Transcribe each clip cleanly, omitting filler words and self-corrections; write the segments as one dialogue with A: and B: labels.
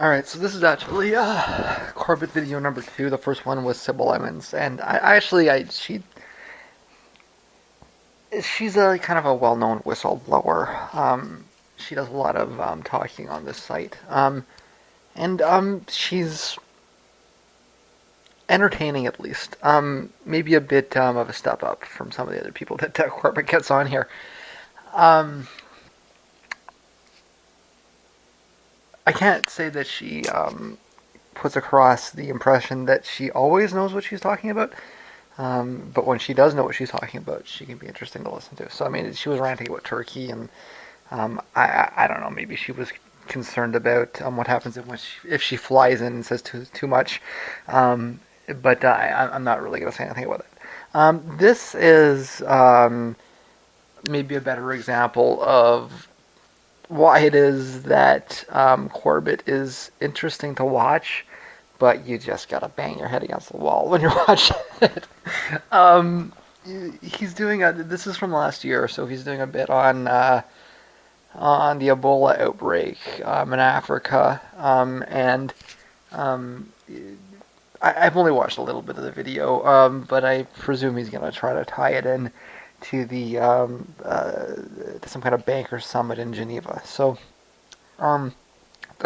A: Alright, so this is actually Corbett video number 2. The first one was Sybil Emmons, and she's a kind of a well-known whistleblower. She does a lot of talking on this site, and she's entertaining at least. Maybe a bit of a step up from some of the other people that Corbett gets on here. Um, I can't say that she puts across the impression that she always knows what she's talking about. But when she does know what she's talking about, she can be interesting to listen to. So, I mean, she was ranting about Turkey, and I don't know, maybe she was concerned about what happens if she flies in and says too much. But I'm not really going to say anything about it. This is maybe a better example of why it is that Corbett is interesting to watch, but you just gotta bang your head against the wall when you're watching it. Um, he's doing a. This is from last year, so he's doing a bit on the Ebola outbreak in Africa, and um, I've only watched a little bit of the video, but I presume he's gonna try to tie it in to the to some kind of banker summit in Geneva. So, um,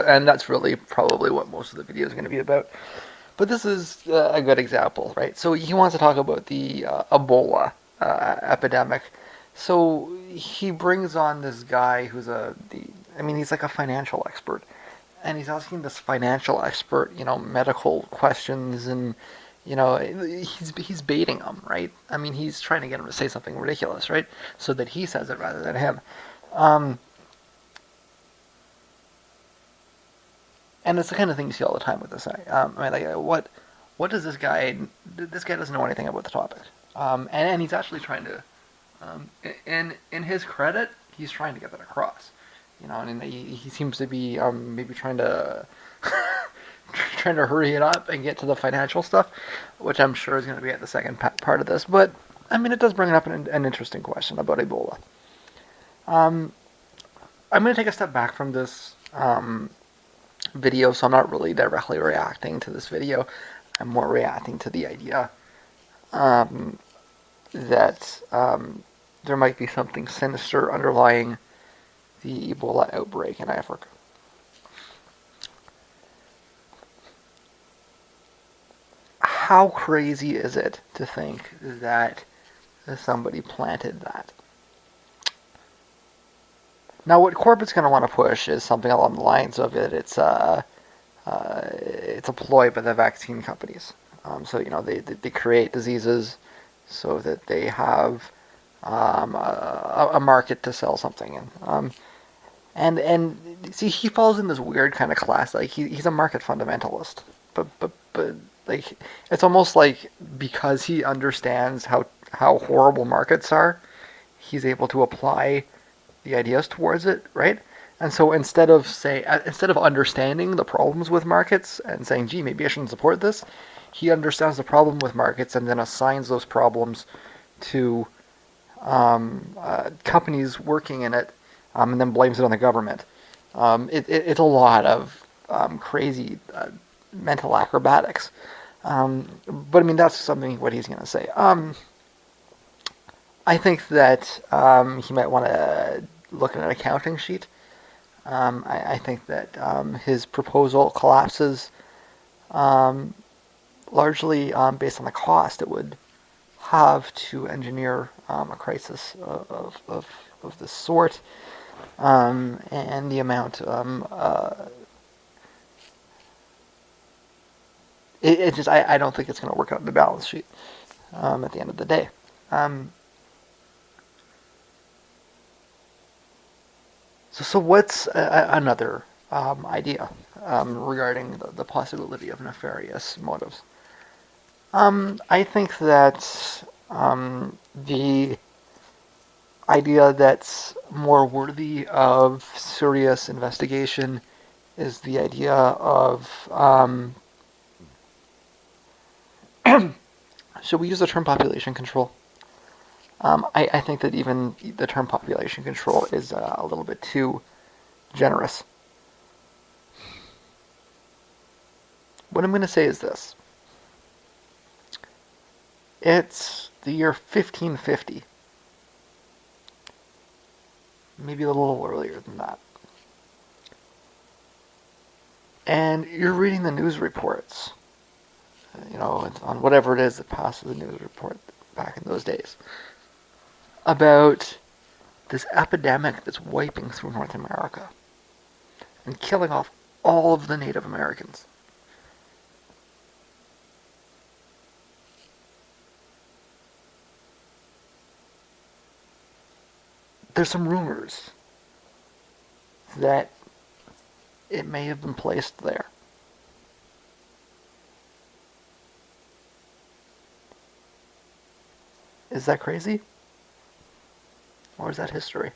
A: and that's really probably what most of the video is going to be about. But this is a good example, right? So he wants to talk about the Ebola epidemic. So he brings on this guy who's I mean, he's like a financial expert, and he's asking this financial expert, medical questions, and he's baiting him, right? I mean, he's trying to get him to say something ridiculous, right? So that he says it rather than him. Um, and it's the kind of thing you see all the time with this guy. I mean, like, what does this guy? This guy doesn't know anything about the topic, and he's actually trying to, in his credit, he's trying to get that across. And he seems to be maybe trying to trying to hurry it up and get to the financial stuff, which I'm sure is going to be at the second part of this. But I mean, it does bring up an interesting question about Ebola. Um, I'm going to take a step back from this video, so I'm not really directly reacting to this video. I'm more reacting to the idea um, that there might be something sinister underlying the Ebola outbreak in Africa. How crazy is it to think that somebody planted that? Now, what Corbett's going to want to push is something along the lines of it's a ploy by the vaccine companies. So they create diseases so that they have a market to sell something in. And see, he falls in this weird kind of class. Like he's a market fundamentalist, but like it's almost like because he understands how horrible markets are, he's able to apply the ideas towards it, right? And so instead of understanding the problems with markets and saying, "Gee, maybe I shouldn't support this," he understands the problem with markets and then assigns those problems to companies working in it, and then blames it on the government. It's a lot of crazy mental acrobatics. But I mean, that's something what he's going to say. I think that he might want to look at an accounting sheet. I think that his proposal collapses largely based on the cost it would have to engineer a crisis of this sort, and the amount. It just I don't think it's going to work out in the balance sheet at the end of the day. So what's another idea regarding the possibility of nefarious motives? I think that the idea that's more worthy of serious investigation is the idea of should we use the term population control? I think that even the term population control is a little bit too generous. what I'm going to say is this. It's the year 1550, maybe a little earlier than that. And you're reading the news reports, on whatever it is that passes the news report back in those days, about this epidemic that's wiping through North America and killing off all of the Native Americans. There's some rumors that it may have been placed there. Is that crazy? Or is that history?